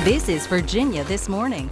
This is Virginia This Morning.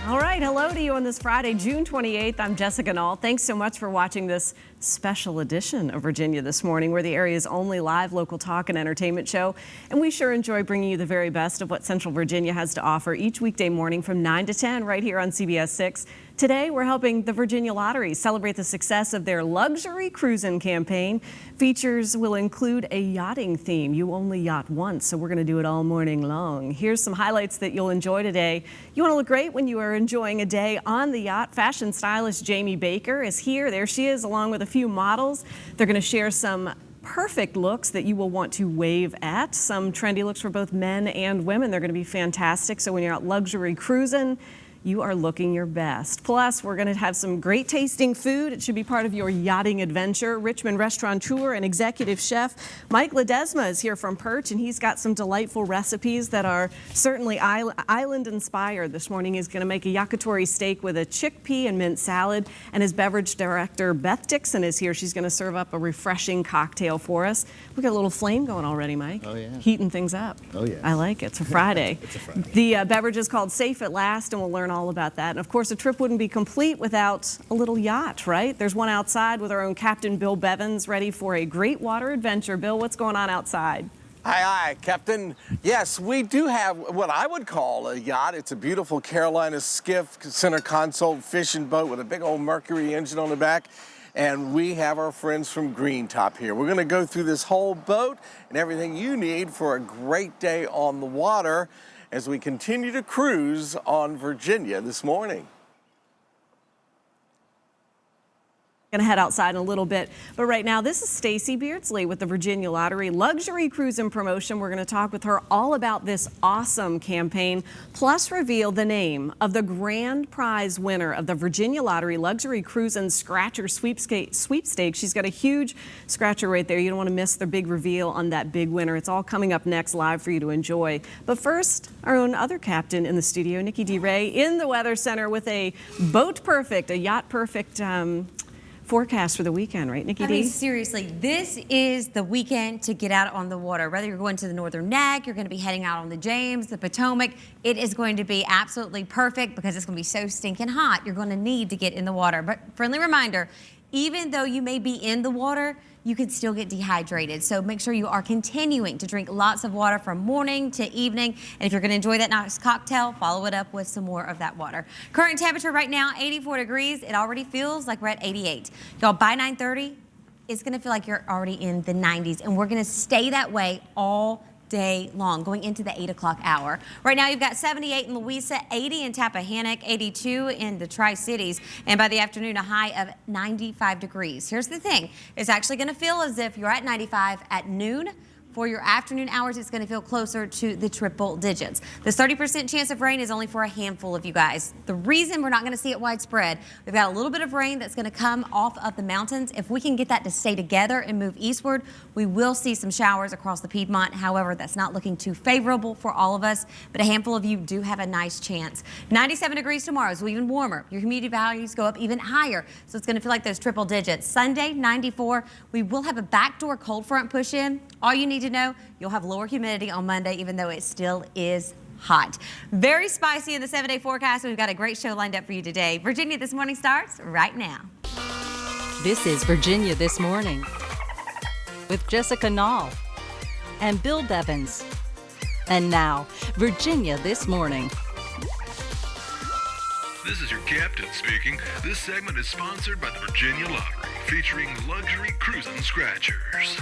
All right, hello to you on this Friday, June 28th. I'm Jessica Nall. Thanks so much for watching this special edition of Virginia This Morning. We're the area's only live local talk and entertainment show, and we sure enjoy bringing you the very best of what Central Virginia has to offer each weekday morning from 9 to 10 right here on CBS 6. Today, we're helping the Virginia Lottery celebrate the success of their Luxury Cruisin' campaign. Features will include a yachting theme. You only yacht once, so we're going to do it all morning long. Here's some highlights that you'll enjoy today. You want to look great when you are enjoying a day on the yacht. Fashion stylist Jamie Baker is here. There she is, along with a few models. They're going to share some perfect looks that you will want to wave at. Some trendy looks for both men and women. They're going to be fantastic. So when you're out luxury cruising, you are looking your best. Plus, we're going to have some great tasting food. It should be part of your yachting adventure. Richmond restaurateur and executive chef Mike Ledesma is here from Perch, and he's got some delightful recipes that are certainly island inspired. This morning he's going to make a yakitori steak with a chickpea and mint salad, and his beverage director Beth Dixon is here. She's going to serve up a refreshing cocktail for us. We got a little flame going already, Mike. Oh yeah. Heating things up. Oh yeah. I like it. It's a Friday. It's a Friday. The beverage is called Safe at Last, and we'll learn all about that. And of course, a trip wouldn't be complete without a little yacht, right? There's one outside with our own Captain Bill Bevins, ready for a great water adventure. Bill, what's going on outside? Aye, Captain. Yes, we do have what I would call a yacht. It's a beautiful Carolina skiff, center console fishing boat with a big old Mercury engine on the back. And we have our friends from Green Top here. We're going to go through this whole boat and everything you need for a great day on the water as we continue to cruise on Virginia this morning. Going to head outside in a little bit, but right now this is Stacy Beardsley with the Virginia Lottery Luxury Cruisin' Promotion. We're going to talk with her all about this awesome campaign, plus reveal the name of the grand prize winner of the Virginia Lottery Luxury Cruisin' Scratcher Sweepstakes. She's got a huge scratcher right there. You don't want to miss the big reveal on that big winner. It's all coming up next live for you to enjoy. But first, our own other captain in the studio, Nikki D. Ray, in the Weather Center with a boat perfect, a yacht perfect forecast for the weekend, right, Nikki D? I mean, seriously, this is the weekend to get out on the water. Whether you're going to the Northern Neck, you're going to be heading out on the James, the Potomac, it is going to be absolutely perfect because it's going to be so stinking hot. You're going to need to get in the water. But friendly reminder, even though you may be in the water, you can still get dehydrated. So make sure you are continuing to drink lots of water from morning to evening. And if you're going to enjoy that nice cocktail, follow it up with some more of that water. Current temperature right now, 84 degrees. It already feels like we're at 88. Y'all, by 9:30, it's going to feel like you're already in the 90s. And we're going to stay that way all day long, going into the 8 o'clock hour. Right now, you've got 78 in Louisa, 80 in Tappahannock, 82 in the Tri-Cities, and by the afternoon, a high of 95 degrees. Here's the thing. It's actually going to feel as if you're at 95 at noon. For your afternoon hours, it's going to feel closer to the triple digits. This 30% chance of rain is only for a handful of you guys. The reason we're not going to see it widespread, we've got a little bit of rain that's going to come off of the mountains. If we can get that to stay together and move eastward, we will see some showers across the Piedmont. However, that's not looking too favorable for all of us, but a handful of you do have a nice chance. 97 degrees tomorrow, so even warmer. Your humidity values go up even higher, so it's going to feel like those triple digits. Sunday, 94. We will have a backdoor cold front push in. All you need to know, you'll have lower humidity on Monday, even though it still is hot. Very spicy in the 7-day forecast. We've got a great show lined up for you today. Virginia This Morning starts right now. This is Virginia This Morning with Jessica Nall and Bill Bevins. And now, Virginia This Morning. This is your captain speaking. This segment is sponsored by the Virginia Lottery, featuring Luxury Cruisin' Scratchers.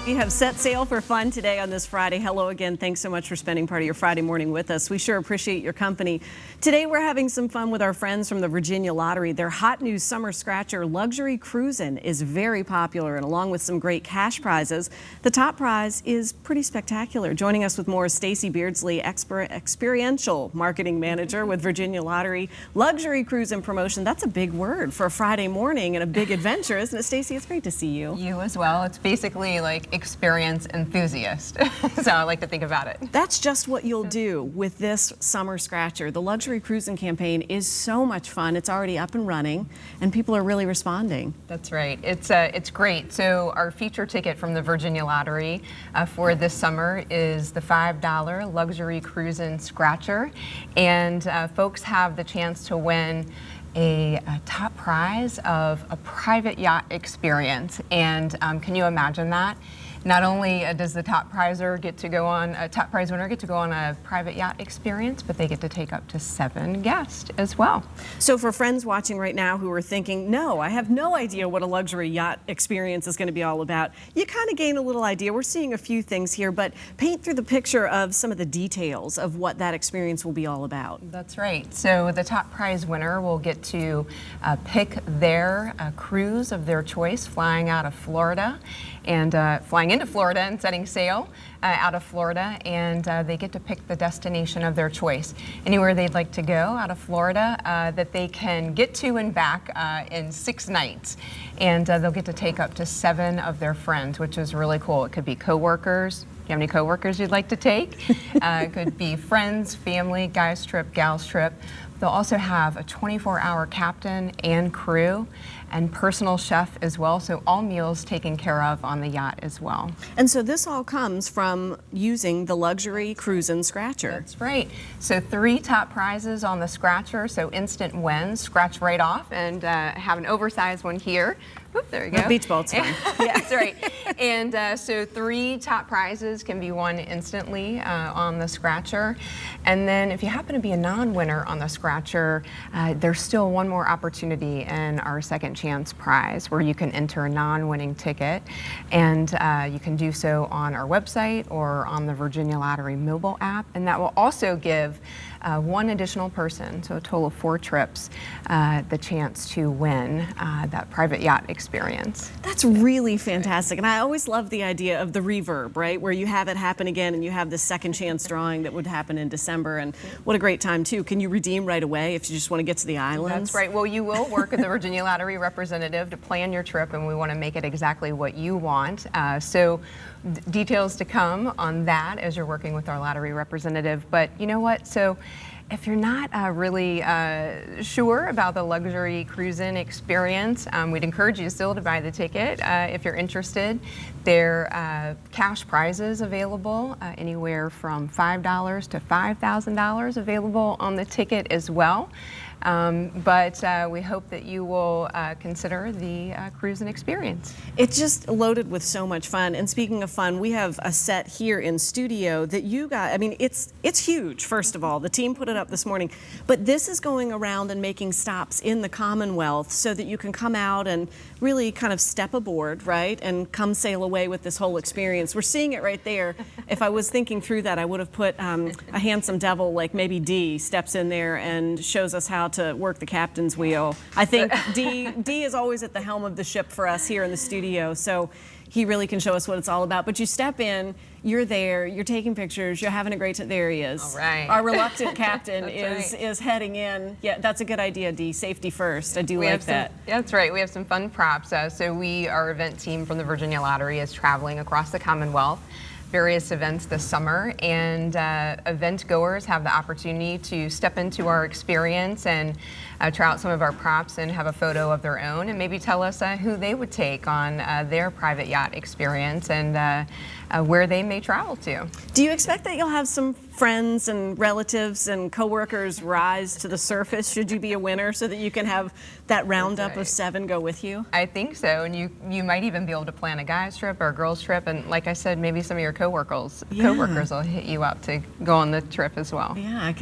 We have set sail for fun today on this Friday. Hello again. Thanks so much for spending part of your Friday morning with us. We sure appreciate your company. Today we're having some fun with our friends from the Virginia Lottery. Their hot new summer scratcher, Luxury Cruisin', is very popular, and along with some great cash prizes, the top prize is pretty spectacular. Joining us with more is Stacy Beardsley, experiential marketing manager with Virginia Lottery. Luxury Cruisin' Promotion, that's a big word for a Friday morning and a big adventure, isn't it, Stacy? It's great to see you. You as well. It's basically like experience enthusiast. So I like to think about it. That's just what you'll do with this summer scratcher. The Luxury Cruising campaign is so much fun. It's already up and running, and people are really responding. That's right. It's great. So our feature ticket from the Virginia Lottery for this summer is the $5 Luxury Cruisin' Scratcher, and folks have the chance to win a top prize of a private yacht experience. And can you imagine that? Not only does the top prize winner get to go on a private yacht experience, but they get to take up to 7 guests as well. So for friends watching right now who are thinking, no, I have no idea what a luxury yacht experience is going to be all about, you kind of gain a little idea. We're seeing a few things here, but paint through the picture of some of the details of what that experience will be all about. That's right. So the top prize winner will get to pick their cruise of their choice, flying out of Florida and flying into Florida and setting sail out of Florida, and they get to pick the destination of their choice. Anywhere they'd like to go out of Florida that they can get to and back in 6 nights. And they'll get to take up to 7 of their friends, which is really cool. It could be coworkers. Do you have any coworkers you'd like to take? It could be friends, family, guys trip, gals trip. They'll also have a 24-hour captain and crew and personal chef as well, so all meals taken care of on the yacht as well. And so this all comes from using the Luxury Cruisin' Scratcher. That's right. So 3 top prizes on the Scratcher, so instant wins, scratch right off, and have an oversized one here. Oop, there you go. Beach ball's fun. Yeah, that's right. And so 3 top prizes can be won instantly on the Scratcher. And then if you happen to be a non-winner on the Scratcher, there's still one more opportunity in our second chance prize where you can enter a non-winning ticket. And you can do so on our website or on the Virginia Lottery mobile app. And that will also give 1 additional person, so a total of 4 trips, the chance to win that private yacht experience. That's really fantastic. And I always love the idea of the reverb, right? Where you have it happen again and you have this second chance drawing that would happen in December. And what a great time, too. Can you redeem right away if you just want to get to the islands? That's right. Well, you will work with the Virginia Lottery representative to plan your trip, and we want to make it exactly what you want. So details to come on that as you're working with our lottery representative. But you know what? So if you're not really sure about the Luxury Cruisin' experience, we'd encourage you still to buy the ticket if you're interested. There are cash prizes available, anywhere from $5 to $5,000 available on the ticket as well. But we hope that you will consider the cruising experience. It's just loaded with so much fun. And speaking of fun, we have a set here in studio that you guys, I mean, it's huge, first of all. The team put it up this morning. But this is going around and making stops in the Commonwealth so that you can come out and really kind of step aboard, right, and come sail away with this whole experience. We're seeing it right there. If I was thinking through that, I would have put a handsome devil like maybe Dee steps in there and shows us how to work the captain's wheel. I think Dee is always at the helm of the ship for us here in the studio, so he really can show us what it's all about. But you step in, you're there, you're taking pictures, you're having a great time. There he is. All right. Our reluctant captain That's is heading in. Yeah, that's a good idea, Dee. Safety first. I do like that. That's right. We have some fun props. So our event team from the Virginia Lottery is traveling across the Commonwealth, various events this summer, and event goers have the opportunity to step into our experience and try out some of our props and have a photo of their own, and maybe tell us who they would take on their private yacht experience and where they may travel to. Do you expect that you'll have some friends and relatives and coworkers rise to the surface should you be a winner so that you can have that roundup of 7 go with you? I think so, and you might even be able to plan a guy's trip or a girl's trip, and like I said, maybe some of your coworkers will hit you up to go on the trip as well. Yeah,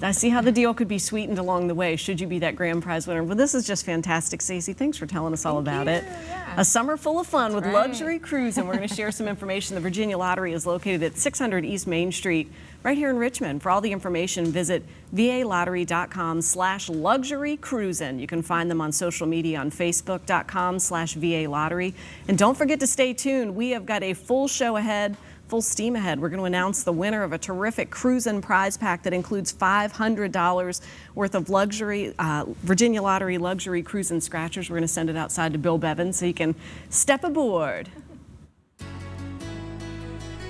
I see how the deal could be sweetened along the way should you be that grand prize winner. Well, this is just fantastic, Stacey. Thanks for telling us all about it. Yeah. A summer full of fun with right. Luxury Cruising. We're going to share some information. The Virginia Lottery is located at 600 East Main Street, right here in Richmond. For all the information, visit valottery.com/luxurycruisin'. You can find them on social media on facebook.com/VALottery. And don't forget to stay tuned. We have got a full show ahead. Full steam ahead. We're going to announce the winner of a terrific cruisin' prize pack that includes $500 worth of luxury Virginia Lottery Luxury Cruisin' Scratchers. We're going to send it outside to Bill Bevins so you can step aboard.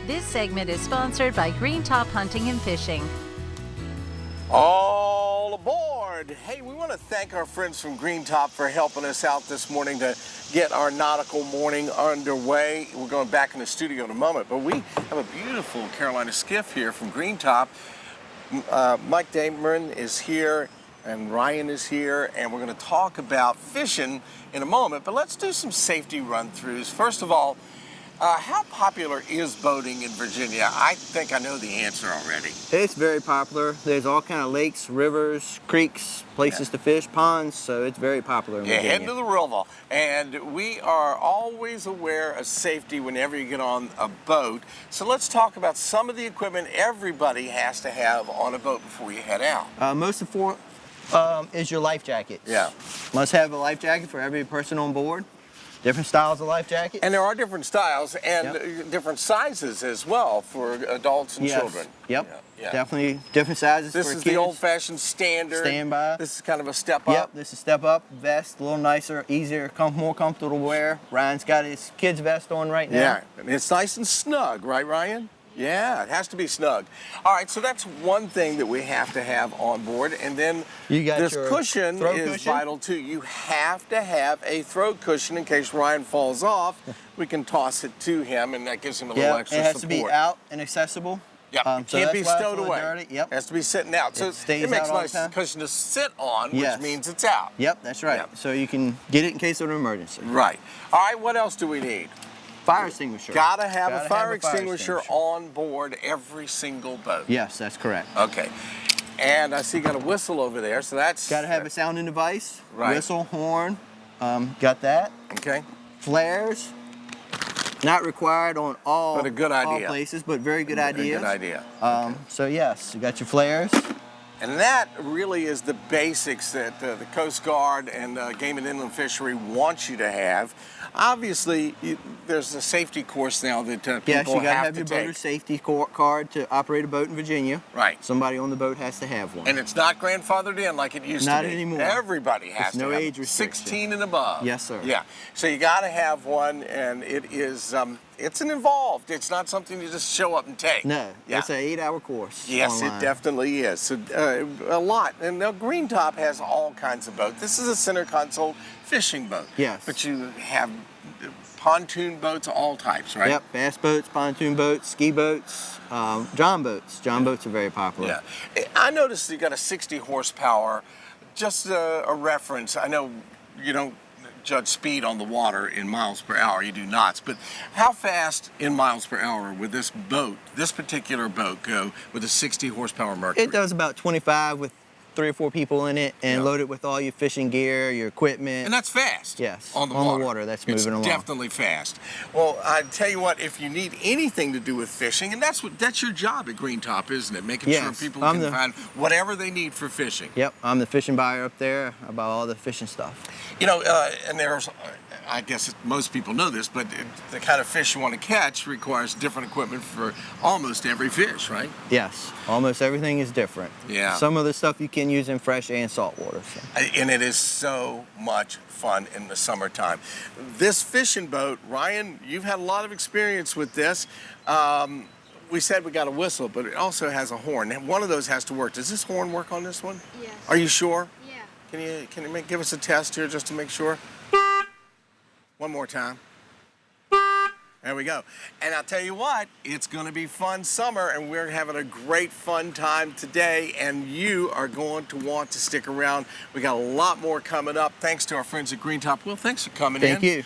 This segment is sponsored by Green Top Hunting and Fishing. All aboard! Hey, we want to thank our friends from Green Top for helping us out this morning to get our nautical morning underway. We're going back in the studio in a moment, but we have a beautiful Carolina skiff here from Green Top. Mike Dameron is here and Ryan is here, and we're going to talk about fishing in a moment, but let's do some safety run-throughs. First of all, how popular is boating in Virginia? I think I know the answer already. It's very popular. There's all kind of lakes, rivers, creeks, places to fish, ponds, so it's very popular in Virginia. Head to the river. And we are always aware of safety whenever you get on a boat. So let's talk about some of the equipment everybody has to have on a boat before you head out. Most important is your life jackets. Yeah. Must have a life jacket for every person on board. Different styles of life jackets. And there are different styles and different sizes as well for adults and children. Yep. Yeah. Definitely different sizes for kids. This is the old-fashioned standard. Standby. This is kind of a step up. Yep, this is step up. Vest, a little nicer, easier, more comfortable to wear. Ryan's got his kid's vest on right now. Yeah, and it's nice and snug, right, Ryan? Yeah, it has to be snug. All right, so that's one thing that we have to have on board. And then this cushion is vital too. You have to have a throat cushion in case Ryan falls off. We can toss it to him, and that gives him a little extra support. It has to be out and accessible. Yep, it can't be stowed away. Dirty. Yep. It has to be sitting out. So it makes a nice cushion to sit on, which means it's out. Yep, that's right. Yep. So you can get it in case of an emergency. Right. All right, what else do we need? Fire extinguisher. Gotta have a fire extinguisher on board every single boat. Yes, that's correct. Okay. And I see you got a whistle over there, so that's... Gotta have a sounding device. Right. Whistle, horn. Got that. Okay. Flares. Not required on all, but a good idea. All places, but very good idea. Good idea. So yes, you got your flares. And that really is the basics that the Coast Guard and Game and Inland Fishery want you to have. Obviously, there's a safety course now that people have to take. Yes, you got to have your boater's safety card to operate a boat in Virginia. Right. Somebody on the boat has to have one. And it's not grandfathered in like it used to be. Not anymore. Everybody has to have no age restriction. 16 and above. Yes, sir. Yeah. So you got to have one, and it is it's an involved. It's not something you just show up and take. No. It's an 8-hour course. Yes, online. It definitely is. So a lot. And now Green Top has all kinds of boats. This is a center console fishing boat. Yes. But you have pontoon boats, all types, right? Yep, bass boats, pontoon boats, ski boats, john boats. John boats are very popular. Yeah. I noticed you got a 60 horsepower. Just a reference. I know you don't judge speed on the water in miles per hour. You do knots. But how fast in miles per hour would this boat, this particular boat, go with a 60 horsepower Mercury? It does about 25 with 3 or 4 people in it, and loaded with all your fishing gear, your equipment. And that's fast. Yes. On the water. That's moving along. It's definitely fast. Well, I tell you what, if you need anything to do with fishing, and that's your job at Green Top, isn't it? Making sure people can find whatever they need for fishing. Yep, I'm the fishing buyer up there about all the fishing stuff. You know, and there's, I guess most people know this, but the kind of fish you want to catch requires different equipment for almost every fish, right? Yes, almost everything is different. Yeah. Some of the stuff you can use in fresh and salt water. So. And it is so much fun in the summertime. This fishing boat, Ryan, you've had a lot of experience with this. We said we got a whistle, but it also has a horn. And one of those has to work. Does this horn work on this one? Yes. Are you sure? Yeah. Can you give us a test here just to make sure? One more time. There we go. And I'll tell you what, it's going to be fun summer, and we're having a great fun time today, and you are going to want to stick around. We got a lot more coming up. Thanks to our friends at Green Top. Will, thanks for coming in. Thank you.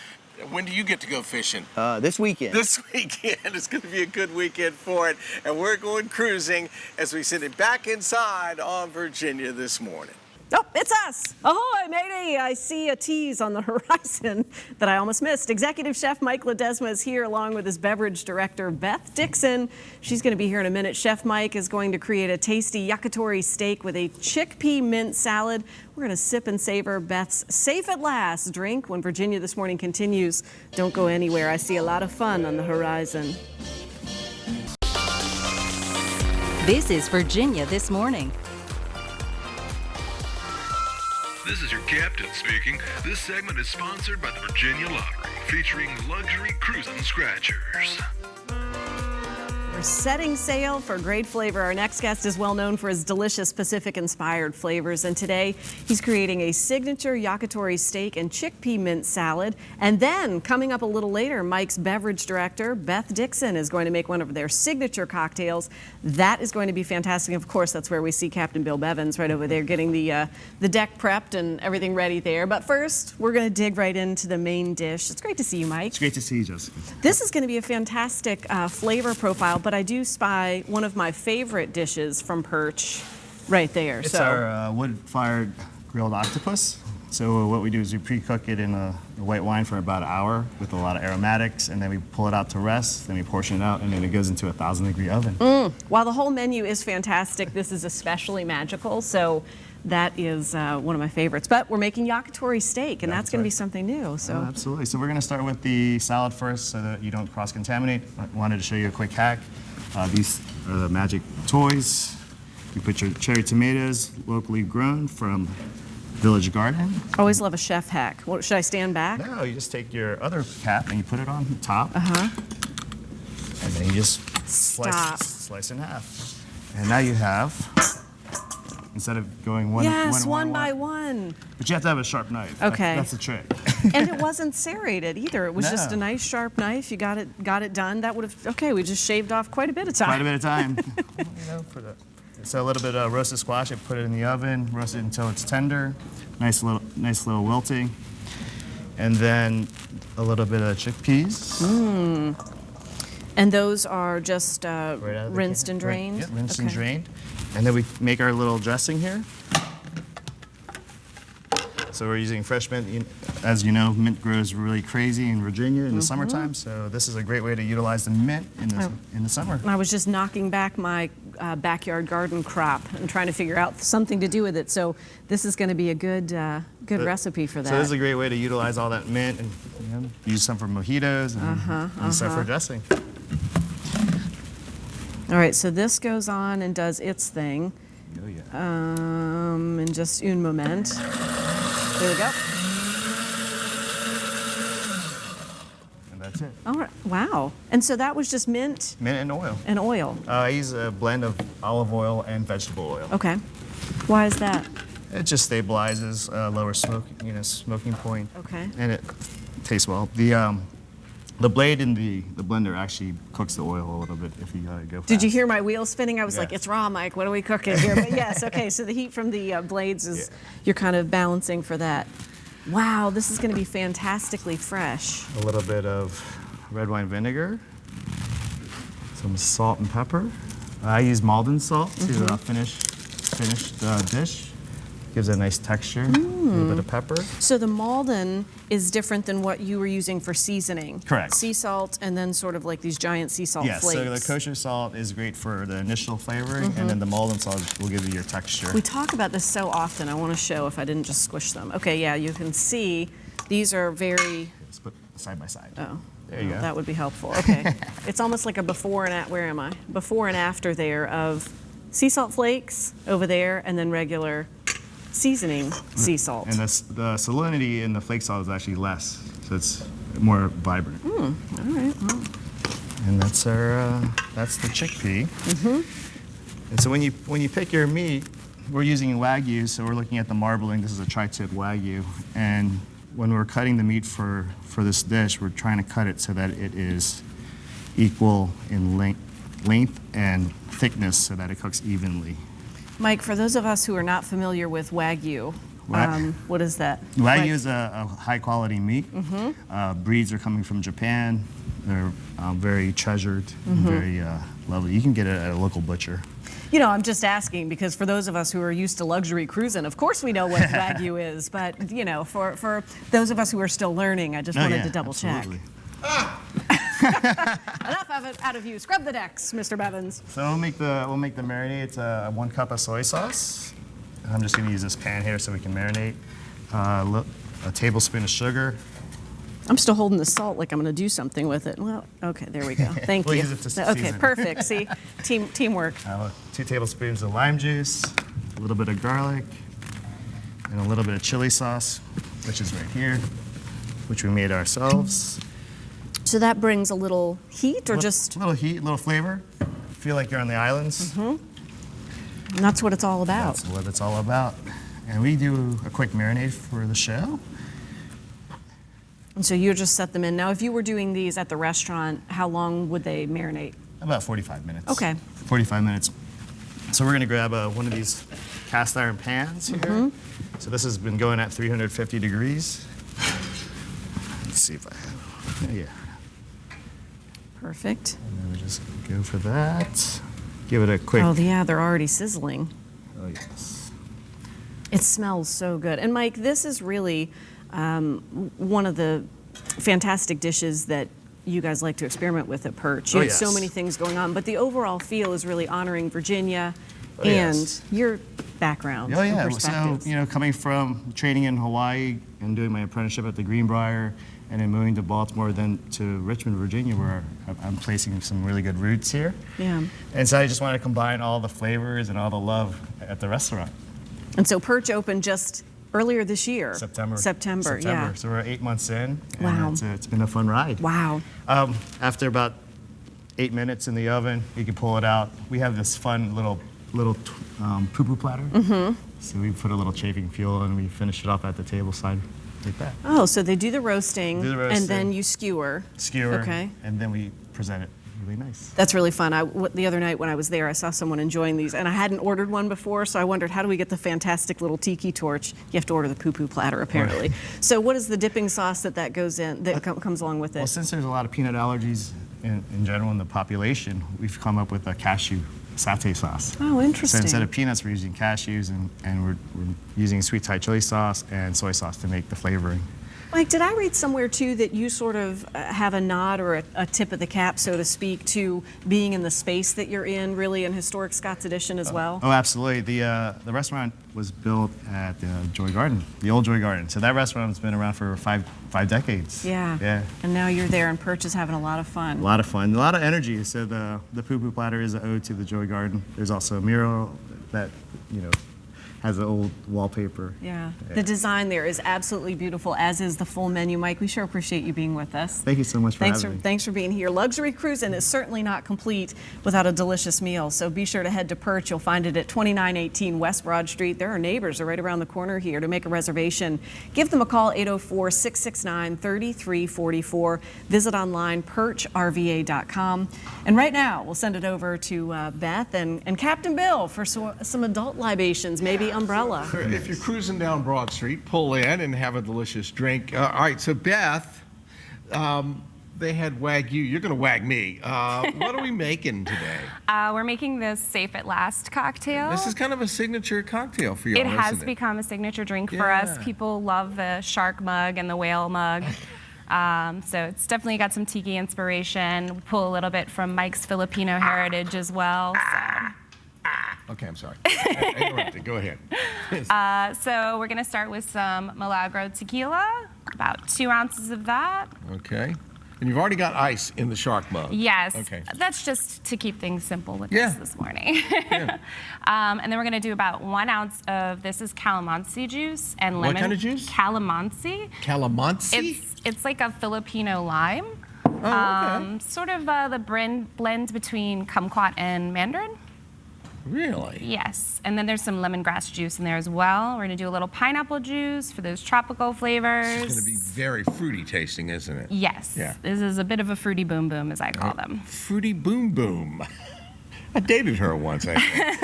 When do you get to go fishing? This weekend. This weekend. It's going to be a good weekend for it, and we're going cruising as we send it back inside on Virginia this morning. Oh, it's us. Ahoy, Mayday. I see a tease on the horizon that I almost missed. Executive Chef Mike Ledesma is here along with his beverage director, Beth Dixon. She's going to be here in a minute. Chef Mike is going to create a tasty yakitori steak with a chickpea mint salad. We're going to sip and savor Beth's Safe at Last drink when Virginia This Morning continues. Don't go anywhere. I see a lot of fun on the horizon. This is Virginia This Morning. This is your captain speaking. This segment is sponsored by the Virginia Lottery, featuring luxury cruising scratchers. for setting sail for great flavor. Our next guest is well known for his delicious Pacific-inspired flavors, and today he's creating a signature yakitori steak and chickpea mint salad. And then, coming up a little later, Mike's beverage director, Beth Dixon, is going to make one of their signature cocktails. That is going to be fantastic. Of course, that's where we see Captain Bill Bevins right over there getting the deck prepped and everything ready there. But first, we're going to dig right into the main dish. It's great to see you, Mike. It's great to see you, Jessica. This is going to be a fantastic flavor profile, but I do spy one of my favorite dishes from Perch right there. It's our wood-fired grilled octopus. So what we do is we pre-cook it in a white wine for about an hour with a lot of aromatics, and then we pull it out to rest, then we portion it out, and then it goes into a 1,000-degree oven. While the whole menu is fantastic, this is especially magical, so that is one of my favorites. But we're making yakitori steak, and that's going to be something new. So Absolutely. So we're going to start with the salad first so that you don't cross-contaminate. I wanted to show you a quick hack. These are the magic toys. You put your cherry tomatoes, locally grown from Village Garden. always love a chef hack. What, should I stand back? No, you just take your other cap and you put it on top. And then you just slice in half. And now you have, instead of going one by one. But you have to have a sharp knife. Okay. That's the trick. And it wasn't serrated either. It was just a No. nice sharp knife. You got it done. That would have, okay, we just shaved off quite a bit of time. Quite a bit of time. So a little bit of roasted squash, I put it in the oven, roast it until it's tender. Nice little wilting. And then a little bit of chickpeas. And those are just Right out of the rinsed can. and drained? Right, yeah, rinsed and drained. And then we make our little dressing here. So we're using fresh mint. As you know, mint grows really crazy in Virginia in the summertime, so this is a great way to utilize the mint in the summer. I was just knocking back my backyard garden crop and trying to figure out something to do with it. So this is going to be a good recipe for that. So this is a great way to utilize all that mint and use some for mojitos and use some for dressing. All right, so this goes on and does its thing. Oh yeah. In just un moment. There we go. And that's it. All right. Wow. And so that was just mint Mint and oil. and oil. I use a blend of olive oil and vegetable oil. Okay. Why is that? It just stabilizes lower smoking point. Okay. And it tastes well. The blade in the blender actually cooks the oil a little bit if you go fast. Did you hear my wheels spinning? I was like, Yes. it's raw, Mike. What are we cooking here? But yes, okay. So the heat from the blades is, you're kind of balancing for that. Wow, this is going to be fantastically fresh. A little bit of red wine vinegar, some salt and pepper. I use Malden salt to finish the dish. Gives it a nice texture. A little bit of pepper. So the Malden is different than what you were using for seasoning. Correct. Sea salt and then sort of like these giant sea salt Yes, flakes. so the kosher salt is great for the initial flavoring, and then the Malden salt will give you your texture. We talk about this so often. I want to show if I didn't just squish them. Okay, yeah, you can see these are very. Let's put side by side. Oh, There you go. That would be helpful. Okay, it's almost like a before and where am I? Before and after there of sea salt flakes over there, and then regular seasoning sea salt. And the salinity in the flake salt is actually less, so it's more vibrant. All right. Well, And that's the chickpea. And so when you pick your meat, we're using Wagyu, so we're looking at the marbling. This is a tri-tip Wagyu, and when we're cutting the meat for this dish, we're trying to cut it so that it is equal in length and thickness, so that it cooks evenly. Mike, for those of us who are not familiar with Wagyu, what is that? Wagyu is a high-quality meat. Breeds are coming from Japan. They're very treasured, and very lovely. You can get it at a local butcher. You know, I'm just asking because for those of us who are used to luxury cruising, of course we know what Wagyu is. But, you know, for those of us who are still learning, I just wanted to double absolutely. check. Enough of it out of you. Scrub the decks, Mr. Bevins. So we'll make the marinade. It's 1 cup of soy sauce. I'm just going to use this pan here so we can marinate. A tablespoon of sugar. I'm still holding the salt like I'm going to do something with it. Well, okay, there we go. Thank We'll you. use it to Okay, season. perfect. See, teamwork. 2 tablespoons of lime juice, a little bit of garlic, and a little bit of chili sauce, which is right here, which we made ourselves. So that brings a little heat or just A little heat, a little flavor. feel like you're on the islands. And that's what it's all about. That's what it's all about. And we do a quick marinade for the show. And so you just set them in. Now, if you were doing these at the restaurant, how long would they marinate? About 45 minutes. Okay. 45 minutes. So we're gonna grab one of these cast iron pans here. So this has been going at 350 degrees. Let's see if I have, yeah. Perfect. And then we just go for that. Give it a quick, Oh, yeah, they're already sizzling. oh yes. It smells so good. And Mike, this is really one of the fantastic dishes that you guys like to experiment with at Perch. You Oh, have so yes. many things going on, but the overall feel is really honoring Virginia Oh, and yes. your background Oh and yeah, so perspectives. coming from training in Hawaii and doing my apprenticeship at the Greenbrier, and then moving to Baltimore, then to Richmond, Virginia, where I'm placing some really good roots here. Yeah. And so I just wanted to combine all the flavors and all the love at the restaurant. And so Perch opened just earlier this year. September, yeah. So we're 8 months in, and Wow. it's been a fun ride. Wow. After about 8 minutes in the oven, you can pull it out. We have this fun little poo-poo platter. So we put a little chafing fuel and we finish it off at the table side like that. Oh, so they do the roasting, Do the and then roasting. you skewer. Skewer, Okay. and then we present it really nice. That's really fun. The other night when I was there, I saw someone enjoying these, and I hadn't ordered one before, so I wondered, how do we get the fantastic little tiki torch? You have to order the poo-poo platter, apparently. So what is the dipping sauce that goes in, that comes along with it? Well, since there's a lot of peanut allergies in general in the population, we've come up with a cashew satay sauce. Oh, interesting. So instead of peanuts, we're using cashews, and we're using sweet Thai chili sauce and soy sauce to make the flavoring. Mike, did I read somewhere too that you sort of have a nod or a tip of the cap, so to speak, to being in the space that you're in, really in historic Scott's Addition as well? Oh, absolutely. The restaurant was built at Joy Garden, the old Joy Garden. So that restaurant's been around for five decades. Yeah. Yeah. And now you're there, and Perch is having a lot of fun. A lot of fun, a lot of energy. So the poo-poo platter is an ode to the Joy Garden. There's also a mural that, has an old wallpaper. Yeah. The design there is absolutely beautiful, as is the full menu. Mike, we sure appreciate you being with us. Thank you so much for having me. Thanks for being here. Luxury cruising is certainly not complete without a delicious meal, so be sure to head to Perch. You'll find it at 2918 West Broad Street. There are neighbors. They're right around the corner here. To make a reservation, give them a call, 804-669-3344. Visit online, perchrva.com. And right now, we'll send it over to Beth and Captain Bill for some adult libations, maybe umbrella. If you're cruising down Broad Street, pull in and have a delicious drink. All right, so Beth, they had Wagyu. You're going to wag me. What are we making today? We're making this Safe at Last cocktail. This is kind of a signature cocktail for you. It has become a signature drink for us. Yeah. People love the shark mug and the whale mug. So it's definitely got some tiki inspiration. We pull a little bit from Mike's Filipino heritage as well. Okay, I'm sorry. I interrupted. Go ahead. So we're going to start with some Milagro tequila, about 2 ounces of that. Okay. And you've already got ice in the shark mug. Yes. Okay. That's just to keep things simple with Yeah. us this morning. Yeah. And then we're going to do about 1 ounce of, this is calamansi juice and lemon. What kind of juice? Calamansi. Calamansi? It's like a Filipino lime. Oh, okay. Sort of the blend between kumquat and mandarin. Really? Yes. And then there's some lemongrass juice in there as well. We're going to do a little pineapple juice for those tropical flavors. It's going to be very fruity tasting, isn't it? Yes. Yeah. This is a bit of a fruity boom boom, as I call them. Fruity boom boom. I dated her once, I think.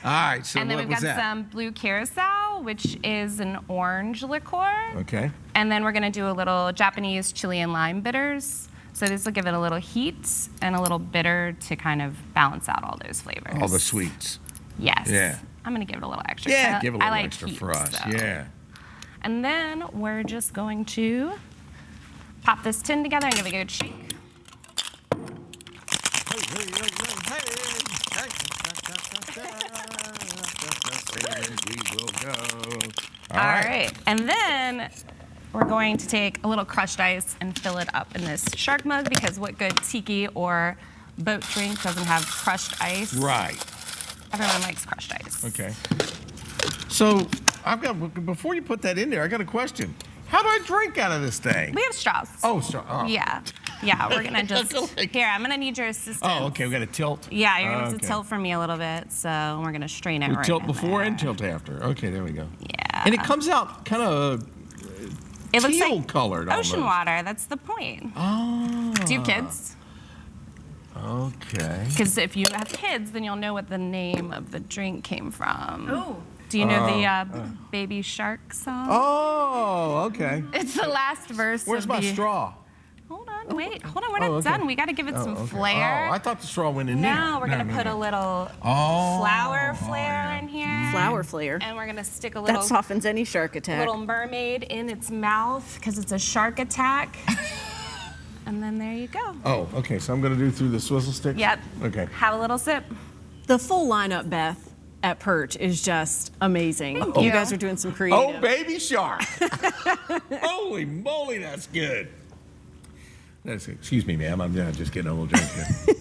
All right, so And then what we've was got that? some blue curacao, which is an orange liqueur. Okay. And then we're going to do a little Japanese chili and lime bitters. So this will give it a little heat and a little bitter to kind of balance out all those flavors. All the sweets. Yes. Yeah. I'm going to give it a little extra. Yeah, give it a I little like extra heat, for us. so. Yeah. And then we're just going to pop this tin together and give it a good shake. All right. And then we're going to take a little crushed ice and fill it up in this shark mug, because what good tiki or boat drink doesn't have crushed ice? Right. Everyone likes crushed ice. Okay. So before you put that in there, I got a question. How do I drink out of this thing? We have straws. Oh, sorry. Oh. Yeah. Yeah, we're gonna just, like- here, I'm gonna need your assistance. Oh, okay, we got to tilt. Yeah, you're gonna have Okay. to tilt for me a little bit, so we're gonna strain it We right tilt in before there. and tilt after. Okay, there we go. Yeah. And it comes out kind of It looks teal like colored ocean almost. water, that's the point. Oh. Do you have kids? Okay. Because if you have kids, then you'll know what the name of the drink came from. Oh. Do you know the Baby Shark song? Oh, okay. It's the last verse Where's of my the... straw? Hold on, wait, hold on, we're not okay. done. We gotta give it some flair. Oh, I thought the straw went in there. No, we're gonna put a little flower flare in here. Flower flare. And we're gonna stick a little That softens any shark attack. little mermaid in its mouth because it's a shark attack. And then there you go. Oh, okay. So I'm going to do through the swizzle stick? Yep. Okay. Have a little sip. The full lineup, Beth, at Perch is just amazing. Thank You you. guys are doing some creative. Oh, baby shark. Holy moly, that's good. Excuse me, ma'am. I'm just getting a little drink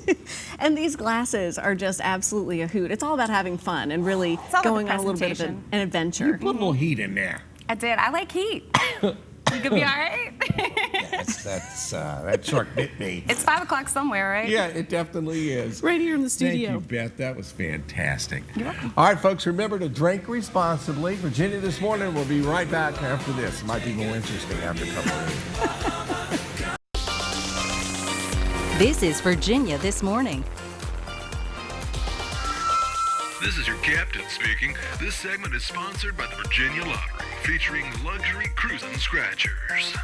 here. And these glasses are just absolutely a hoot. It's all about having fun and really all about the going on a little bit of presentation. an adventure. Put a little heat in there. I did. I like heat. You could be all right. That shark bit me. It's 5 o'clock somewhere, right? Yeah, it definitely is. Right here in the Thank studio. you, Beth. That was fantastic. All right, folks, remember to drink responsibly. Virginia This Morning. We'll be right back after this. Might be more interesting after a couple of minutes. This is Virginia This Morning. This is your captain speaking. This segment is sponsored by the Virginia Lottery, featuring luxury cruising scratchers.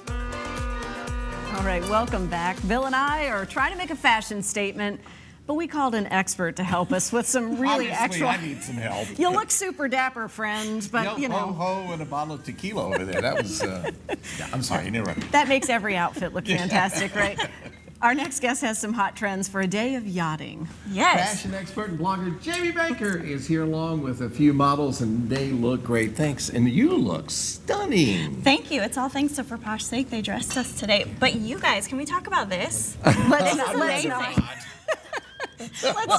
All right, welcome back. Bill and I are trying to make a fashion statement, but we called an expert to help us with some really Obviously, extra. I need some help. You look super dapper, friend, but you know. Ho, and a bottle of tequila over there. That was, yeah, I'm sorry, you interrupted. That makes every outfit look fantastic, right? Our next guest has some hot trends for a day of yachting. Yes. Fashion expert and blogger Jamie Baker is here along with a few models, and they look great. Thanks. And you look stunning. Thank you. It's all thanks to For Posh Sake. They dressed us today. But you guys, can we talk about this? Let's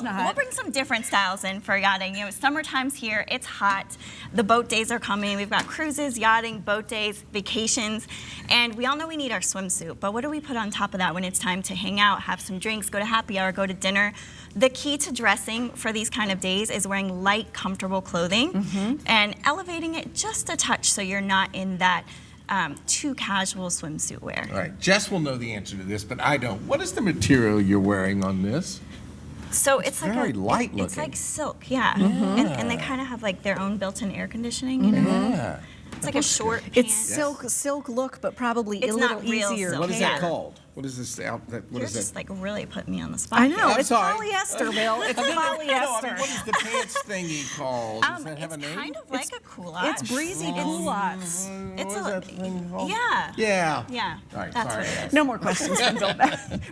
not. We'll bring some different styles in for yachting. You know, summertime's here. It's hot. The boat days are coming. We've got cruises, yachting, boat days, vacations, and we all know we need our swimsuit. But what do we put on top of that when it's time to hang out, have some drinks, go to happy hour, go to dinner? The key to dressing for these kind of days is wearing light, comfortable clothing and elevating it just a touch so you're not in that too casual swimsuit wear. All right, Jess will know the answer to this, but I don't. What is the material you're wearing on this? So it's like very light It's looking. like silk, yeah. And they kind of have like their own built-in air conditioning, you know? Yeah. It's like a short pant. It's silk look, but probably It's a little not real easier. silk. What is Yeah. that called? What is this outfit? What You're is just that? like really putting me on the spot. I know, here. it's sorry. polyester, Bill. It's No, I mean, polyester. what is the pants thingy called? Does that have a It's name? kind of like a culotte. It's breezy culottes. It's What is that thing called? yeah. Yeah. Yeah. All right, That's sorry. what it is. No more questions from Bill.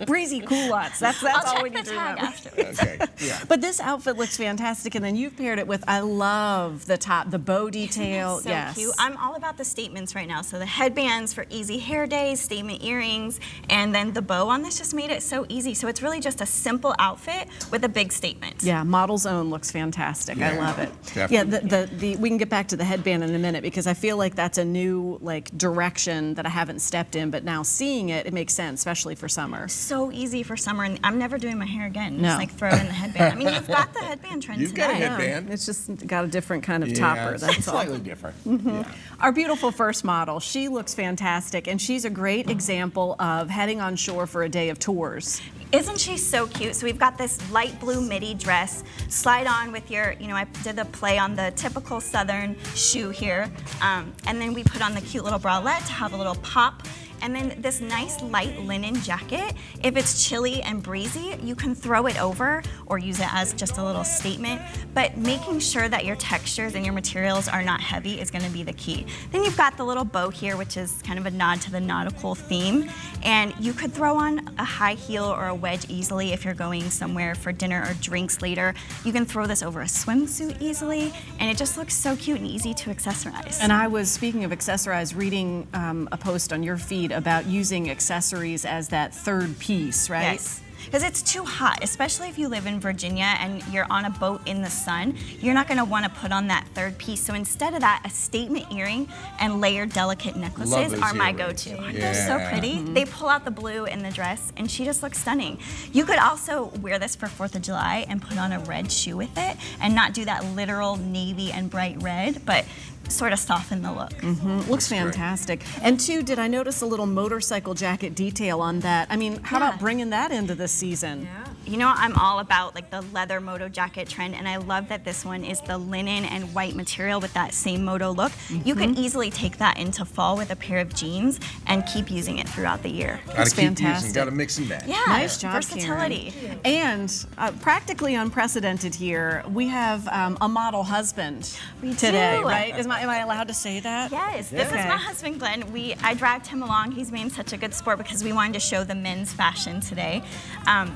Breezy culottes. That's I'll all check we the need to tag remember. afterwards. Okay. Yeah. But this outfit looks fantastic, and then you've paired it with, I love the top, the bow detail. So yes. cute. I'm all about the statements right now. So the headbands for easy hair days, statement earrings, and then the bow on this just made it so easy. So it's really just a simple outfit with a big statement. Yeah, Model's Own looks fantastic. I Yeah, love it. definitely. Yeah, the we can get back to the headband in a minute because I feel like that's a new like direction that I haven't stepped in, but now seeing it, it makes sense, especially for summer. So easy for summer, and I'm never doing my hair again. No. Just like throw in the headband. I mean, you've got the headband trend You've today. got a Yeah, headband. it's just got a different kind of Yeah, topper. it's That's all. slightly different. Yeah. Our beautiful first model, she looks fantastic, and she's a great example of heading on shore for a day of tours. Isn't she so cute? So we've got this light blue midi dress. Slide on with your, you know, I did the play on the typical Southern shoe here. And then we put on the cute little bralette to have a little pop. And then this nice light linen jacket. If it's chilly and breezy, you can throw it over or use it as just a little statement. But making sure that your textures and your materials are not heavy is gonna be the key. Then you've got the little bow here, which is kind of a nod to the nautical theme. And you could throw on a high heel or a wedge easily if you're going somewhere for dinner or drinks later. You can throw this over a swimsuit easily, and it just looks so cute and easy to accessorize. And I was, speaking of accessorize, reading a post on your feed about using accessories as that third piece, right? Yes. because it's too hot, especially if you live in Virginia and you're on a boat in the sun. You're not going to want to put on that third piece. So instead of that, a statement earring and layered delicate necklaces are my go-to. Aren't those so pretty? They pull out the blue in the dress, and she just looks stunning. You could also wear this for 4th of July and put on a red shoe with it, and not do that literal navy and bright red, but sort of soften the look. Looks fantastic. And two, did I notice a little motorcycle jacket detail on that? I mean, how about bringing that into this season? You know, I'm all about like the leather moto jacket trend, and I love that this one is the linen and white material with that same moto look. You can easily take that into fall with a pair of jeans and keep using it throughout the year. It's fantastic. Got to mix and match. Yeah, Nice job, versatility. Karen. And practically unprecedented here, we have a model husband today, do. right? Am I allowed to say that? Yes, this is my husband, Glenn. I dragged him along. He's being such a good sport because we wanted to show the men's fashion today.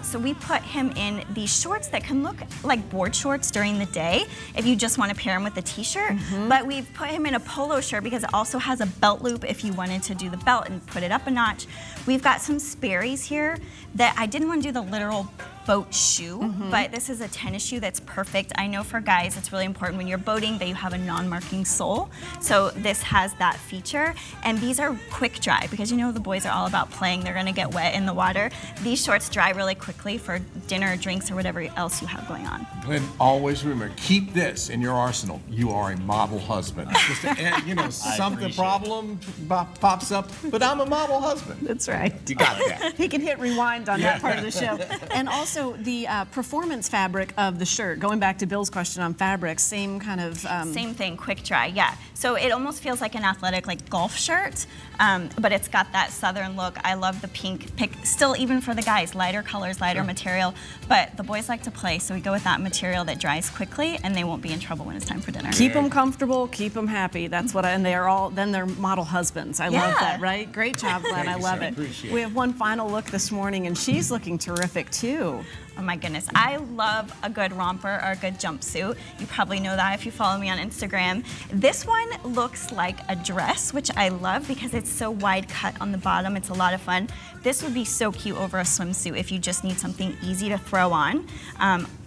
So we put him in these shorts that can look like board shorts during the day if you just want to pair him with a t-shirt. But we've put him in a polo shirt because it also has a belt loop if you wanted to do the belt and put it up a notch. We've got some Sperry's here that I didn't want to do the literal boat shoe, but this is a tennis shoe that's perfect. I know for guys it's really important when you're boating that you have a non-marking sole. So this has that feature, and these are quick dry because you know the boys are all about playing. They're gonna get wet in the water. These shorts dry really quickly for dinner, drinks, or whatever else you have going on. And always remember, keep this in your arsenal. You are a model husband. Just to, you know, something problem pops up, but I'm a model husband. That's right. You got that. He can hit rewind on that part of the show. And also the performance fabric of the shirt, going back to Bill's question on fabric, same kind of... Same thing, quick dry, yeah. So it almost feels like an athletic, like golf shirt, but it's got that southern look. I love the pink pick, still even for the guys, lighter colors, lighter material, but the boys like to play, so we go with that material that dries quickly and they won't be in trouble when it's time for dinner. Keep them comfortable, keep them happy. That's what and they're model husbands. I love that, right? Great job, Glenn, I love it. We have one final look this morning and she's looking terrific too. Oh my goodness, I love a good romper or a good jumpsuit. You probably know that if you follow me on Instagram. This one looks like a dress, which I love because it's so wide cut on the bottom. It's a lot of fun. This would be so cute over a swimsuit if you just need something easy to throw on.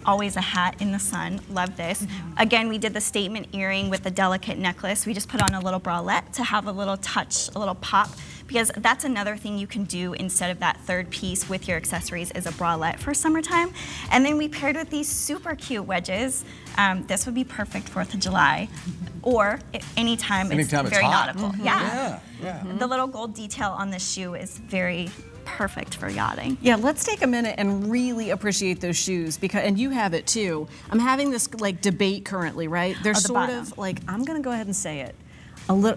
Always a hat in the sun, love this. Again, we did the statement earring with the delicate necklace. We just put on a little bralette to have a little touch, a little pop, because that's another thing you can do instead of that third piece with your accessories is a bralette for summertime. And then we paired with these super cute wedges. This would be perfect 4th of July, or anytime it's very nautical. Yeah. The little gold detail on this shoe is very perfect for yachting. Yeah, let's take a minute and really appreciate those shoes because, and you have it too. I'm having this like debate currently, right? They're sort of like, I'm gonna go ahead and say it.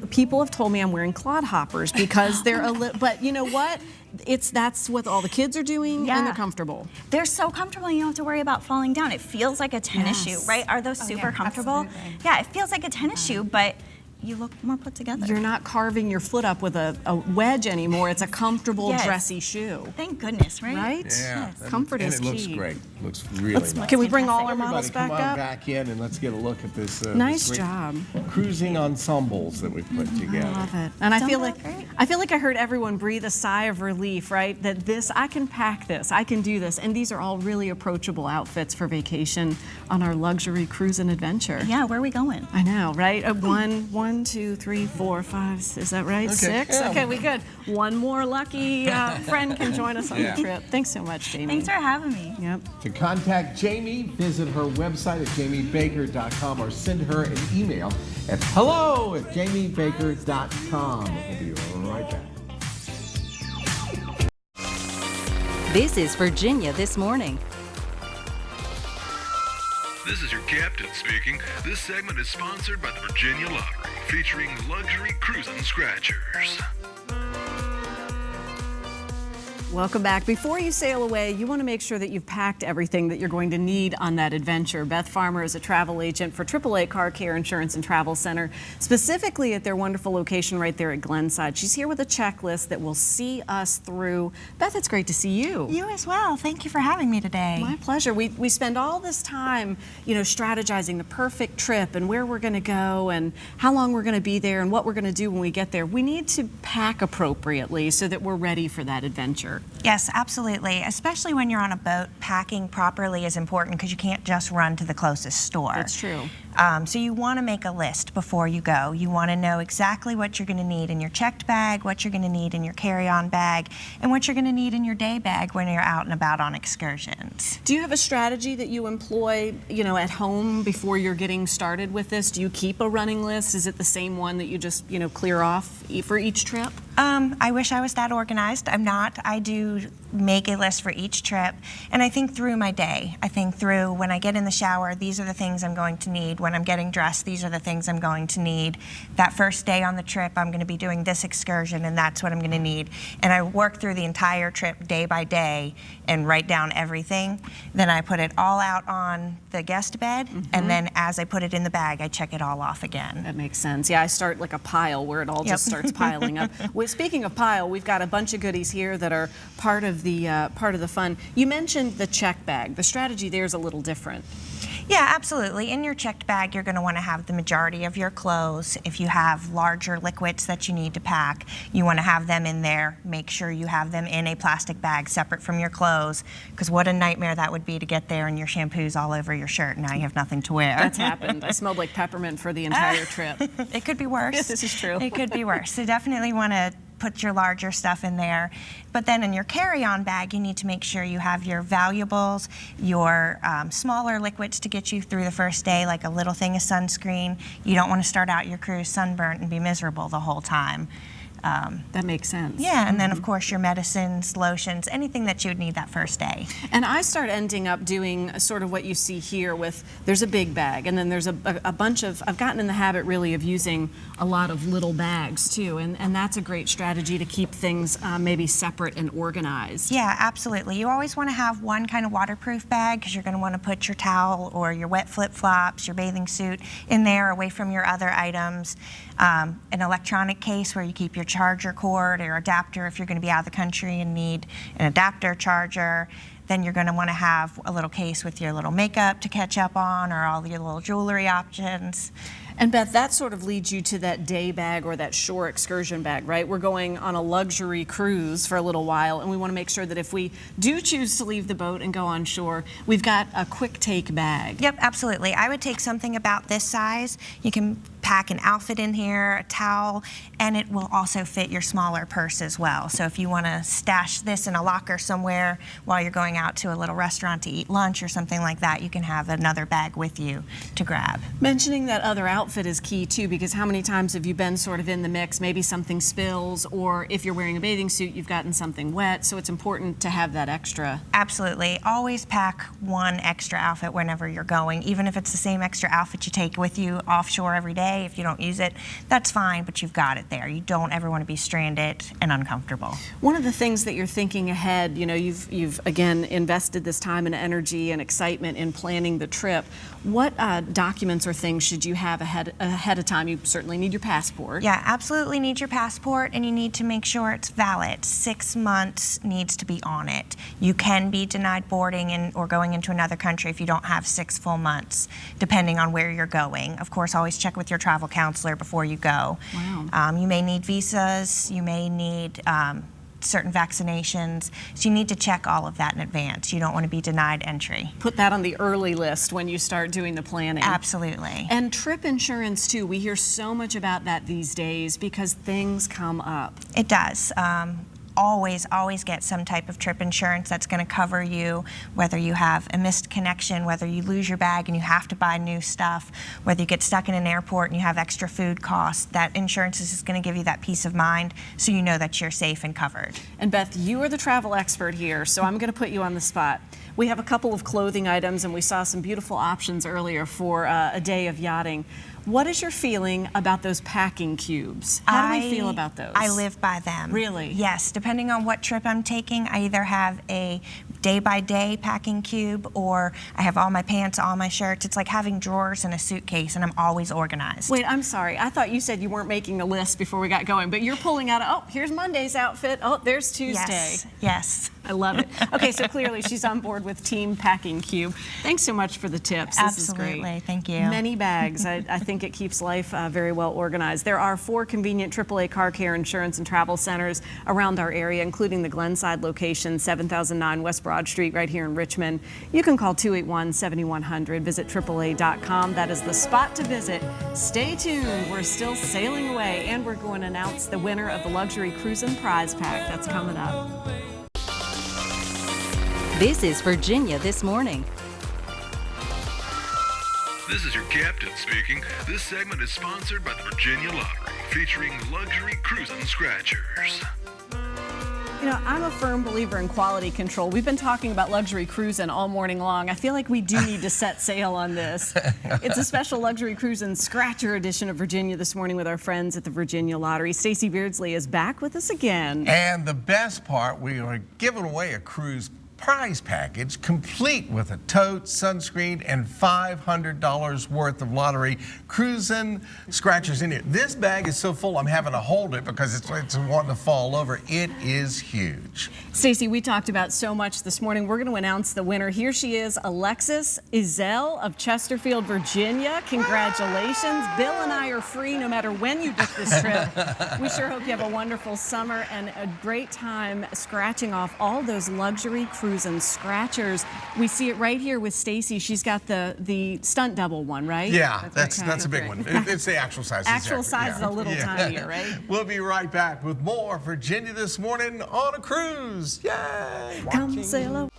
People have told me I'm wearing clodhoppers because they're a little, but you know what? That's what all the kids are doing and they're comfortable. They're so comfortable and you don't have to worry about falling down. It feels like a tennis shoe, right? Are those super comfortable? Absolutely. Yeah, it feels like a tennis shoe, but you look more put together. You're not carving your foot up with a wedge anymore. It's a comfortable, dressy shoe. Thank goodness, right? Right? Yeah. Comfort is key. And it looks great. Looks really nice. Can we bring all our models back Everybody come on up? back in and let's get a look at this. Nice this great job. Cruising ensembles that we put together. I love it. And I feel like I heard everyone breathe a sigh of relief, right? That I can pack this, I can do this. And these are all really approachable outfits for vacation on our luxury cruise and adventure. Yeah, where are we going? I know, right? One, two, three, 4, 5, is that right? Okay. 6? Yeah. Okay, we good. One more lucky friend can join us on the trip. Thanks so much, Jamie. Thanks for having me. Yep. To contact Jamie, visit her website at jamiebaker.com or send her an email at hello@jamiebaker.com. We'll be right back. This is Virginia This Morning. This is your captain speaking. This segment is sponsored by the Virginia Lottery, featuring luxury cruising scratchers. Welcome back. Before you sail away, you want to make sure that you've packed everything that you're going to need on that adventure. Beth Farmer is a travel agent for AAA Car Care Insurance and Travel Center, specifically at their wonderful location right there at Glenside. She's here with a checklist that will see us through. Beth, it's great to see you. You as well. Thank you for having me today. My pleasure. We spend all this time, strategizing the perfect trip and where we're going to go and how long we're going to be there and what we're going to do when we get there. We need to pack appropriately so that we're ready for that adventure. comfort. Yes, absolutely. Especially when you're on a boat, packing properly is important because you can't just run to the closest store. That's true. So you want to make a list before you go. You want to know exactly what you're going to need in your checked bag, what you're going to need in your carry-on bag, and what you're going to need in your day bag when you're out and about on excursions. Do you have a strategy that you employ, at home before you're getting started with this? Do you keep a running list? Is it the same one that you just, clear off for each trip? I wish I was that organized. I'm not. I do make a list for each trip, and I think through my day. I think through when I get in the shower, these are the things I'm going to need. When I'm getting dressed, these are the things I'm going to need. That first day on the trip, I'm going to be doing this excursion, and that's what I'm going to need. And I work through the entire trip day by day and write down everything. Then I put it all out on the guest bed, and then as I put it in the bag, I check it all off again. That makes sense. Yeah, I start like a pile where it all just starts piling up. Well, speaking of pile, we've got a bunch of goodies here that are part of the fun. You mentioned the check bag. The strategy there is a little different. Yeah, absolutely. In your checked bag, you're going to want to have the majority of your clothes. If you have larger liquids that you need to pack, you want to have them in there. Make sure you have them in a plastic bag separate from your clothes, because what a nightmare that would be to get there and your shampoo's all over your shirt and now you have nothing to wear. That's happened. I smelled like peppermint for the entire trip. It could be worse. This is true. It could be worse. So definitely want to put your larger stuff in there. But then in your carry-on bag, you need to make sure you have your valuables, your smaller liquids to get you through the first day, like a little thing of sunscreen. You don't want to start out your cruise sunburnt and be miserable the whole time. That makes sense. Yeah, and then of course your medicines, lotions, anything that you would need that first day. And I start ending up doing sort of what you see here with, there's a big bag, and then there's a bunch of, I've gotten in the habit really of using a lot of little bags too, and that's a great strategy to keep things maybe separate and organized. Yeah, absolutely. You always want to have one kind of waterproof bag because you're going to want to put your towel or your wet flip-flops, your bathing suit in there away from your other items. An electronic case where you keep your charger cord or adapter if you're going to be out of the country and need an adapter charger. Then you're going to want to have a little case with your little makeup to catch up on or all your little jewelry options. And Beth, that sort of leads you to that day bag or that shore excursion bag, right? We're going on a luxury cruise for a little while, and we want to make sure that if we do choose to leave the boat and go on shore, we've got a quick take bag. Yep, absolutely. I would take something about this size. You can pack an outfit in here, a towel, and it will also fit your smaller purse as well. So if you want to stash this in a locker somewhere while you're going out to a little restaurant to eat lunch or something like that, you can have another bag with you to grab. Mentioning that other outfit is key too, because how many times have you been sort of in the mix, maybe something spills, or if you're wearing a bathing suit, you've gotten something wet, so it's important to have that extra. Absolutely. Always pack one extra outfit whenever you're going, even if it's the same extra outfit you take with you offshore every day. If you don't use it, that's fine, but you've got it there. You don't ever want to be stranded and uncomfortable. One of the things that you're thinking ahead, you've again invested this time and energy and excitement in planning the trip. What documents or things should you have ahead of time? You certainly need your passport. Yeah, absolutely need your passport, and you need to make sure it's valid. 6 months needs to be on it. You can be denied boarding or going into another country if you don't have 6 full months, depending on where you're going. Of course, always check with your travel counselor before you go. Wow. You may need visas, you may need certain vaccinations, so you need to check all of that in advance. You don't want to be denied entry. Put that on the early list when you start doing the planning. Absolutely. And trip insurance too. We hear so much about that these days because things come up. It does. Always get some type of trip insurance that's going to cover you, whether you have a missed connection, whether you lose your bag and you have to buy new stuff, whether you get stuck in an airport and you have extra food costs. That insurance is just going to give you that peace of mind so you know that you're safe and covered. And Beth, you are the travel expert here, so I'm going to put you on the spot. We have a couple of clothing items and we saw some beautiful options earlier for a day of yachting. What is your feeling about those packing cubes? How do we feel about those? I live by them. Really? Yes, depending on what trip I'm taking, I either have a day-by-day packing cube or I have all my pants, all my shirts. It's like having drawers in a suitcase, and I'm always organized. Wait, I'm sorry. I thought you said you weren't making a list before we got going, but you're pulling out, oh, here's Monday's outfit. Oh, there's Tuesday. Yes. I love it. Okay, so clearly she's on board with Team Packing Cube. Thanks so much for the tips. This is great. Absolutely. Thank you. Many bags. I think think it keeps life very well organized. There are 4 convenient AAA car care insurance and travel centers around our area, including the Glenside location, 7009 West Broad Street right here in Richmond. You can call 281-7100. Visit AAA.com. That is the spot to visit. Stay tuned. We're still sailing away, and we're going to announce the winner of the Luxury Cruisin' Prize Pack. That's coming up. This is Virginia This Morning. This is your captain speaking. This segment is sponsored by the Virginia Lottery, featuring luxury cruisin' scratchers. You know, I'm a firm believer in quality control. We've been talking about luxury cruising all morning long. I feel like we do need to set sail on this. It's a special luxury cruising scratcher edition of Virginia This Morning with our friends at the Virginia Lottery. Stacey Beardsley is back with us again. And the best part, we are giving away a cruise prize package complete with a tote, sunscreen, and $500 worth of lottery cruising scratchers in it. This bag is so full I'm having to hold it because it's wanting to fall over. It is huge. Stacey, we talked about so much this morning. We're going to announce the winner. Here she is, Alexis Ezell of Chesterfield, Virginia. Congratulations. Bill and I are free no matter when you book this trip. We sure hope you have a wonderful summer and a great time scratching off all those luxury cruising scratchers. We see it right here with Stacey. She's got the stunt double one, right? Yeah, that's a big one. It's the actual size. Actual size is a little tinier, right? We'll be right back with more Virginia This Morning on a cruise. Yay! Come sail away.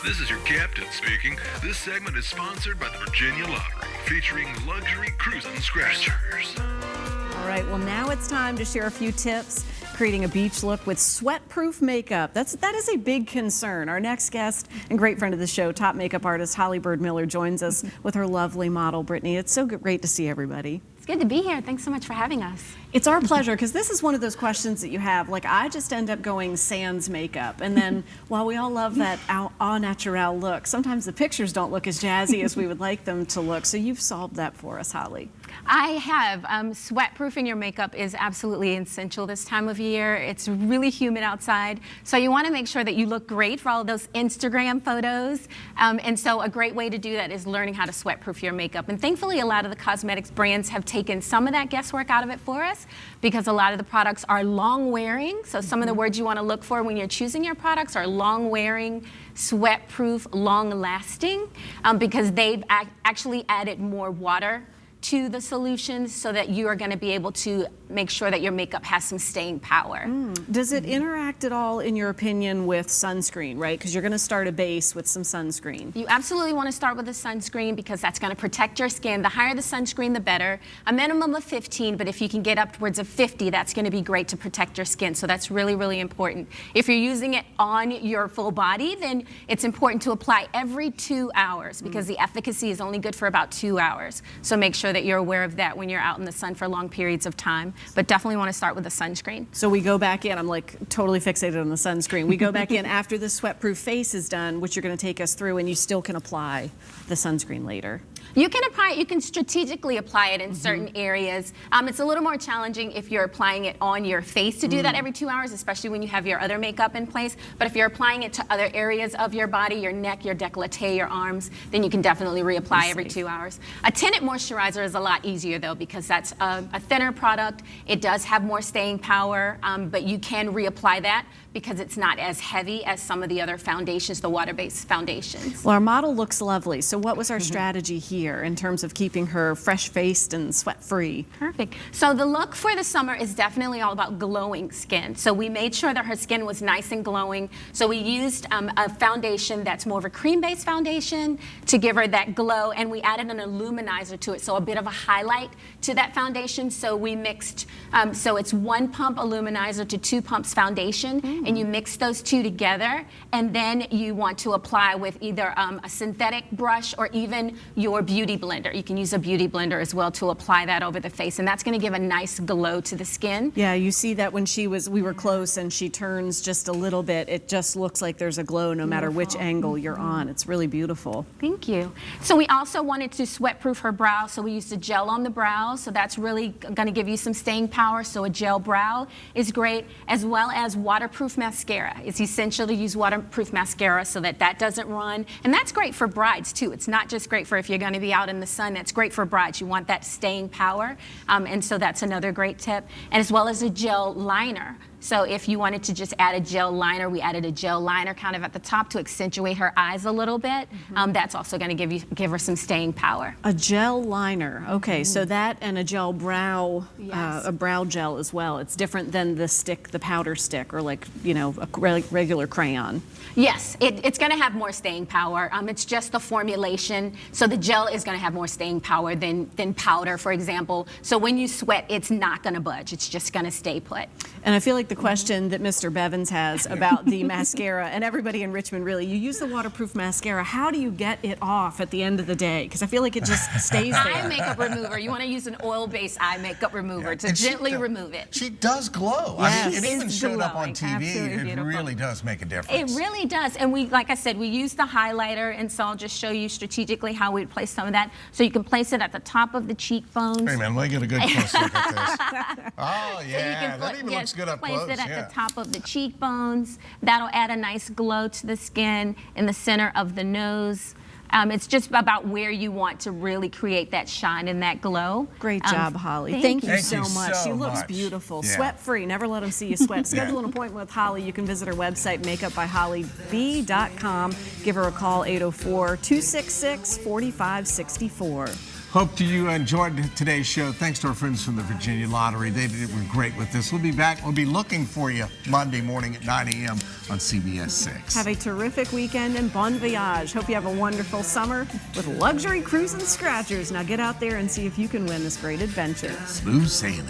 This is your captain speaking. This segment is sponsored by the Virginia Lottery, featuring luxury cruisin' scratchers. All right, well now it's time to share a few tips creating a beach look with sweat-proof makeup. That is a big concern. Our next guest and great friend of the show, top makeup artist Holly Bird Miller, joins us with her lovely model Brittany. It's so great to see everybody. It's good to be here. Thanks so much for having us. It's our pleasure, because this is one of those questions that you have. Like, I just end up going sans makeup, and then while we all love that au naturel look, sometimes the pictures don't look as jazzy as we would like them to look. So you've solved that for us, Holly. I have. Sweat-proofing your makeup is absolutely essential this time of year. It's really humid outside, so you want to make sure that you look great for all of those Instagram photos. And so a great way to do that is learning how to sweat-proof your makeup. And thankfully, a lot of the cosmetics brands have taken some of that guesswork out of it for us, because a lot of the products are long-wearing. So some of the words you want to look for when you're choosing your products are long-wearing, sweat-proof, long-lasting, because they've actually added more water to the solutions so that you are going to be able to make sure that your makeup has some staying power. Does it interact at all, in your opinion, with sunscreen, right? Because you're going to start a base with some sunscreen. You absolutely want to start with a sunscreen because that's going to protect your skin. The higher the sunscreen, the better. A minimum of 15, but if you can get upwards of 50, that's going to be great to protect your skin. So that's really, really important. If you're using it on your full body, then it's important to apply every 2 hours, because the efficacy is only good for about 2 hours. So make sure that you're aware of that when you're out in the sun for long periods of time. But definitely want to start with a sunscreen. So we go back in, I'm like totally fixated on the sunscreen. We go back in after the sweat-proof face is done, which you're going to take us through, and you still can apply the sunscreen later. You can apply it, you can strategically apply it in certain areas. It's a little more challenging if you're applying it on your face to do that every 2 hours, especially when you have your other makeup in place. But if you're applying it to other areas of your body, your neck, your décolleté, your arms, then you can definitely reapply every 2 hours. A tinted moisturizer is a lot easier though, because that's a thinner product. It does have more staying power, but you can reapply that because it's not as heavy as some of the other foundations, the water-based foundations. Well, our model looks lovely. So what was our strategy here in terms of keeping her fresh-faced and sweat-free? Perfect. So the look for the summer is definitely all about glowing skin. So we made sure that her skin was nice and glowing. So we used a foundation that's more of a cream-based foundation to give her that glow, and we added an illuminizer to it, so a bit of a highlight to that foundation. So we mixed, so it's 1 pump illuminizer to 2 pumps foundation. And you mix those two together, and then you want to apply with either a synthetic brush or even your beauty blender. You can use a beauty blender as well to apply that over the face, and that's going to give a nice glow to the skin. Yeah, you see that when we were close and she turns just a little bit, it just looks like there's a glow no matter which angle you're on. It's really beautiful. Thank you. So we also wanted to sweat-proof her brow, so we used a gel on the brow, so that's really going to give you some staying power, so a gel brow is great, as well as waterproof mascara. It's essential to use waterproof mascara so that that doesn't run. And that's great for brides too. It's not just great for if you're going to be out in the sun. That's great for brides. You want that staying power. And so that's another great tip. And as well as a gel liner. So if you wanted to just add a gel liner, we added a gel liner kind of at the top to accentuate her eyes a little bit. That's also going to give her some staying power. A gel liner. Okay, so that and a gel brow, a brow gel as well. It's different than the stick, the powder stick, or like, you know, a regular crayon. Yes, it's going to have more staying power. It's just the formulation. So the gel is going to have more staying power than powder, for example. So when you sweat, it's not going to budge. It's just going to stay put. And I feel like the question that Mr. Bevins has about the mascara, and everybody in Richmond really, you use the waterproof mascara. How do you get it off at the end of the day? Because I feel like it just stays there. Eye makeup remover. You want to use an oil-based eye makeup remover to gently remove it. She does glow. Yes. I mean, it even showed up on TV. Absolutely It beautiful. really does make a difference. It really does. And we, like I said, we use the highlighter, and so I'll just show you strategically how we'd place some of that. So you can place it at the top of the cheekbones. Hey man, let me get a good close look at this. Oh yeah, that even looks good up close. Place it at the top of the cheekbones. That'll add a nice glow to the skin in the center of the nose. It's just about where you want to really create that shine and that glow. Great job, Holly. Thank you so much. She looks beautiful. Yeah. Sweat-free. Never let them see you sweat. Schedule an appointment with Holly. You can visit her website, makeupbyhollyb.com. Give her a call, 804-266-4564. Hope you enjoyed today's show. Thanks to our friends from the Virginia Lottery. They were great with this. We'll be back. We'll be looking for you Monday morning at 9 a.m. on CBS 6. Have a terrific weekend and bon voyage. Hope you have a wonderful summer with Luxury Cruise and Scratchers. Now get out there and see if you can win this great adventure. Smooth sailing.